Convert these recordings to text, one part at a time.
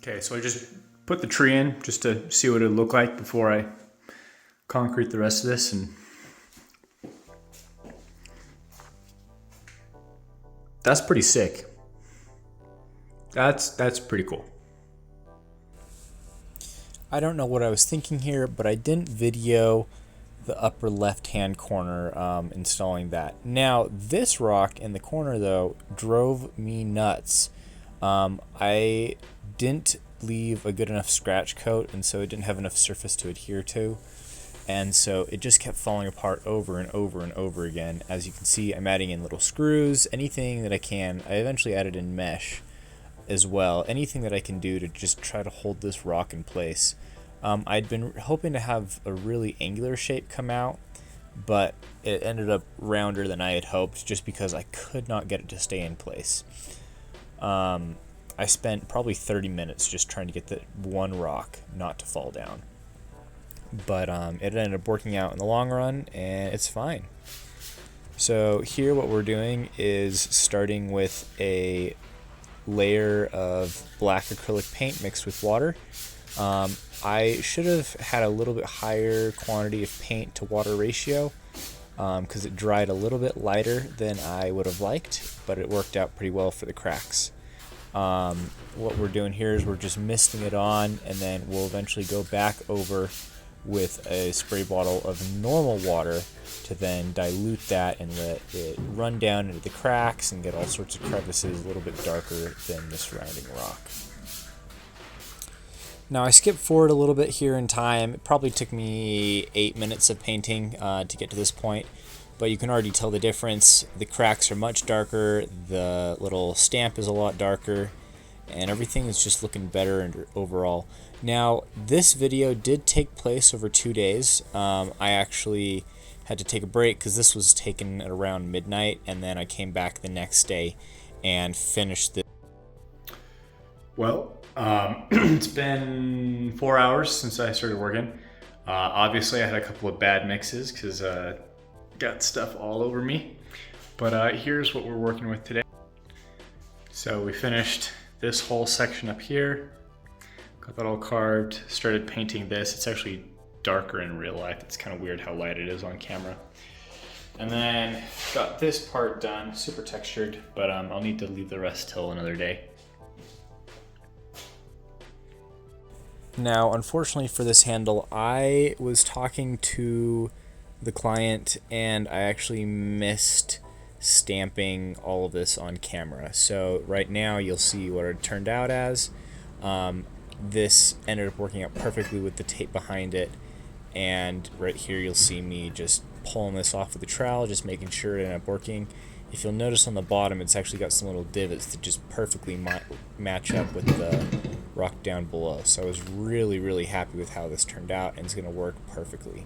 Okay, so I just put the tree in just to see what it would look like before I concrete the rest of this, and that's pretty sick. That's pretty cool. I don't know what I was thinking here, but I didn't video the upper left-hand corner installing that. Now, this rock in the corner, though, drove me nuts. I didn't leave a good enough scratch coat, and so it didn't have enough surface to adhere to. And so it just kept falling apart over and over and over again. As you can see, I'm adding in little screws, anything that I can. I eventually added in mesh as well. Anything that I can do to just try to hold this rock in place. I'd been hoping to have a really angular shape come out, but it ended up rounder than I had hoped just because I could not get it to stay in place. I spent probably 30 minutes just trying to get the one rock not to fall down. But it ended up working out in the long run, and it's fine. So here what we're doing is starting with a layer of black acrylic paint mixed with water. I should have had a little bit higher quantity of paint to water ratio because it dried a little bit lighter than I would have liked, but it worked out pretty well for the cracks. What we're doing here is we're just misting it on, and then we'll eventually go back over with a spray bottle of normal water to then dilute that and let it run down into the cracks and get all sorts of crevices a little bit darker than the surrounding rock. Now I skipped forward a little bit here in time. It probably took me 8 minutes of painting to get to this point, but you can already tell the difference. The cracks are much darker, the little stamp is a lot darker, and everything is just looking better overall. Now, this video did take place over 2 days. I actually had to take a break because this was taken at around midnight, and then I came back the next day and finished this. Well, it's been 4 hours since I started working. Obviously, I had a couple of bad mixes because got stuff all over me. But here's what we're working with today. So we finished this whole section up here. Got that all carved. Started painting this. It's actually darker in real life. It's kind of weird how light it is on camera. And then got this part done, super textured, but I'll need to leave the rest till another day. Now, unfortunately for this handle, I was talking to the client and I actually missed stamping all of this on camera. So right now you'll see what it turned out as. This ended up working out perfectly with the tape behind it, and right here you'll see me just pulling this off with the trowel, just making sure it ended up working. If you'll notice on the bottom, it's actually got some little divots that just perfectly match up with the rock down below. So I was really happy with how this turned out, and it's going to work perfectly.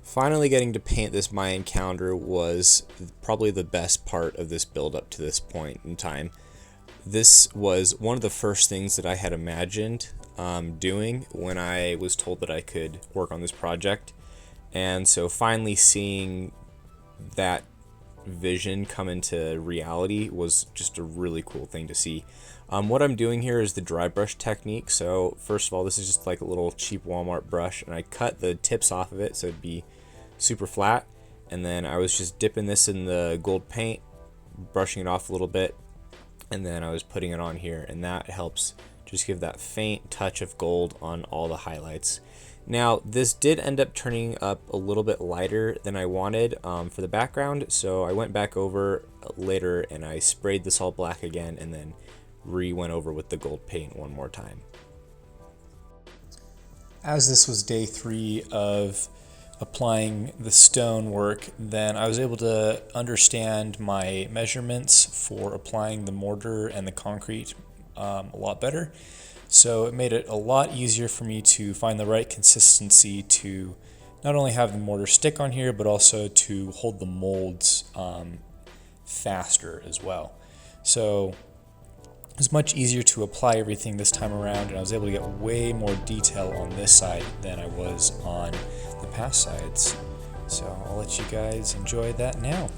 Finally getting to paint this Mayan calendar was probably the best part of this build up to this point in time. This was one of the first things that I had imagined doing when I was told that I could work on this project. And so finally seeing that vision come into reality was just a really cool thing to see. What I'm doing here is the dry brush technique. So first of all, this is just like a little cheap Walmart brush, and I cut the tips off of it so it'd be super flat, and then I was just dipping this in the gold paint, brushing it off a little bit, and then I was putting it on here, and that helps just give that faint touch of gold on all the highlights. Now this did end up turning up a little bit lighter than I wanted for the background, so I went back over later and I sprayed this all black again and then went over with the gold paint one more time. As this was day 3 of applying the stone work, then I was able to understand my measurements for applying the mortar and the concrete a lot better. So it made it a lot easier for me to find the right consistency to not only have the mortar stick on here, but also to hold the molds faster as well. So it was much easier to apply everything this time around, and I was able to get way more detail on this side than I was on the past sides. So I'll let you guys enjoy that now.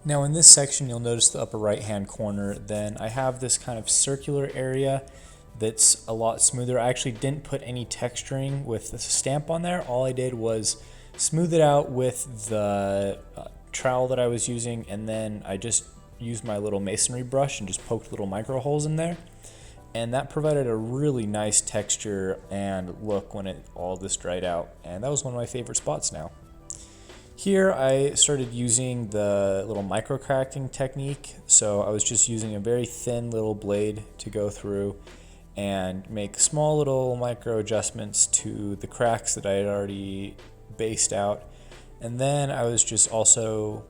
Now in this section, you'll notice the upper right hand corner, then I have this kind of circular area that's a lot smoother. I actually didn't put any texturing with the stamp on there. All I did was smooth it out with the trowel that I was using, and then I just used my little masonry brush and just poked little micro holes in there. And that provided a really nice texture and look when all this dried out. And that was one of my favorite spots now. Here I started using the little micro cracking technique. So I was just using a very thin little blade to go through and make small little micro adjustments to the cracks that I had already based out. And then I was just also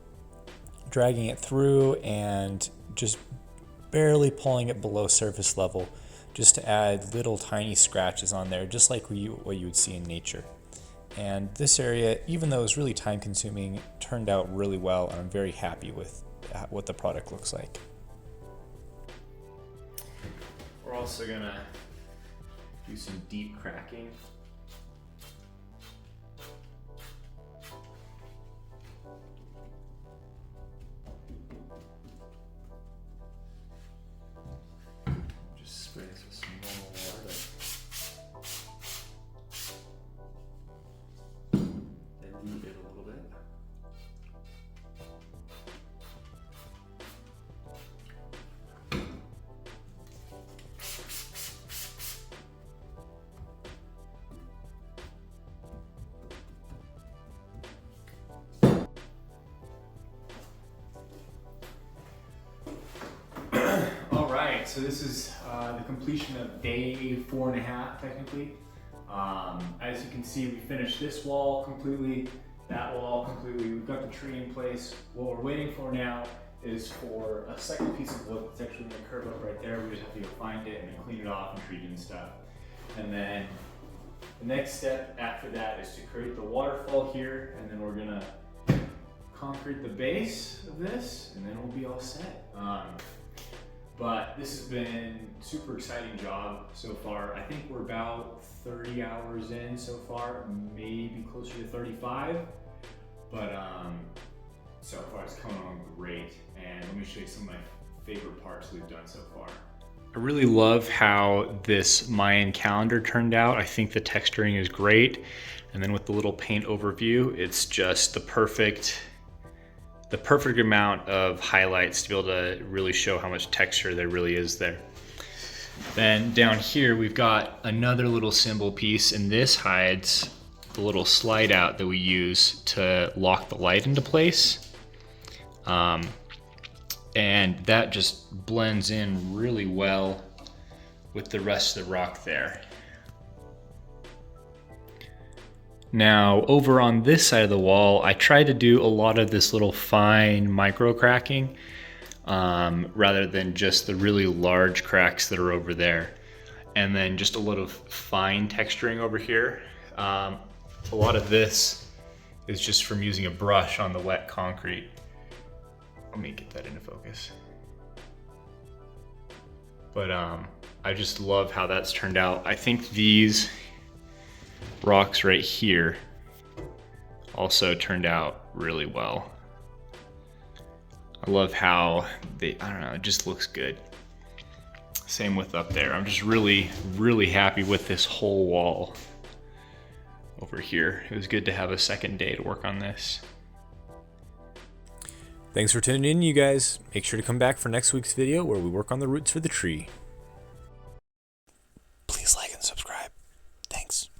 dragging it through and just barely pulling it below surface level just to add little tiny scratches on there, just like what you would see in nature. And this area, even though it was really time consuming, turned out really well, and I'm very happy with what the product looks like. We're also gonna do some deep cracking. Just spray this with some normal water. Dilute it a little bit. So this is the completion of day 4.5, technically. As you can see, we finished this wall completely, that wall completely. We've got the tree in place. What we're waiting for now is for a second piece of wood that's actually going to curve up right there. We just have to go find it and then clean it off and treat it and stuff. And then the next step after that is to create the waterfall here, and then we're gonna concrete the base of this, and then we'll be all set. But this has been a super exciting job so far. I think we're about 30 hours in so far, maybe closer to 35. But so far it's coming along great. And let me show you some of my favorite parts we've done so far. I really love how this Mayan calendar turned out. I think the texturing is great. And then with the little paint overview, it's just the perfect amount of highlights to be able to really show how much texture there really is there. Then down here, we've got another little symbol piece, and this hides the little slide out that we use to lock the light into place. And that just blends in really well with the rest of the rock there. Now, over on this side of the wall, I tried to do a lot of this little fine micro cracking rather than just the really large cracks that are over there. And then just a lot of fine texturing over here. A lot of this is just from using a brush on the wet concrete. Let me get that into focus. But I just love how that's turned out. I think these rocks right here also turned out really well. I love how I don't know, it just looks good. Same with up there. I'm just really, really happy with this whole wall over here. It was good to have a second day to work on this. Thanks for tuning in, you guys. Make sure to come back for next week's video where we work on the roots for the tree. Please like and subscribe. Thanks.